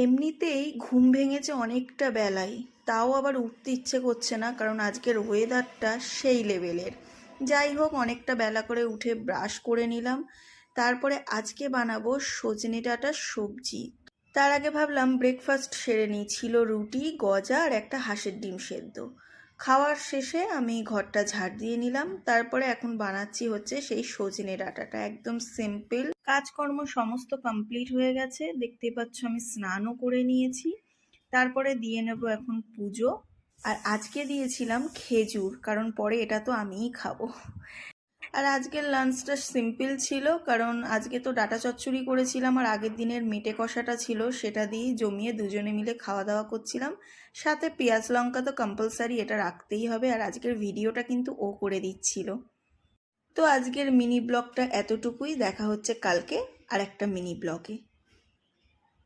এমনিতেই ঘুম ভেঙেছে অনেকটা বেলায়, তাও আবার উঠতে ইচ্ছে করছে না, কারণ আজকের ওয়েদারটা সেই লেভেলের। যাই হোক, অনেকটা বেলা করে উঠে ব্রাশ করে নিলাম। তারপরে আজকে বানাবো সজনে ডাঁটার সবজি। তার আগে ভাবলাম ব্রেকফাস্ট সেরে নিই। ছিল রুটি, গজা আর একটা হাঁসের ডিম সেদ্ধ। খাওয়ার শেষে আমি ঘরটা ঝাড় দিয়ে নিলাম। তারপরে এখন বানাচ্ছি হচ্ছে সেই সজনে ডাঁটাটা, একদম সিম্পল। কাজকর্ম সমস্ত কমপ্লিট হয়ে গেছে, দেখতে পাচ্ছ আমি স্নানও করে নিয়েছি। তারপরে দিয়ে নেব এখন পুজো। আর আজকে দিয়েছিলাম খেজুর, কারণ পরে এটা তো আমিই খাবো। আর আজকের লাঞ্চটা সিম্পল ছিল, কারণ আজকে তো ডাটা চচ্চড়ি করেছিলাম আর আগের দিনের মেটে কষাটা ছিল, সেটা দিয়েই জমিয়ে দুজনে মিলে খাওয়া দাওয়া করছিলাম। সাথে পেঁয়াজ লঙ্কা তো কম্পালসারি, এটা রাখতেই হবে। আর আজকের ভিডিওটা কিন্তু ও করে দিচ্ছিল। তো আজকের মিনি ব্লগটা এতটুকুই, দেখা হচ্ছে কালকে আর একটা মিনি ব্লগে।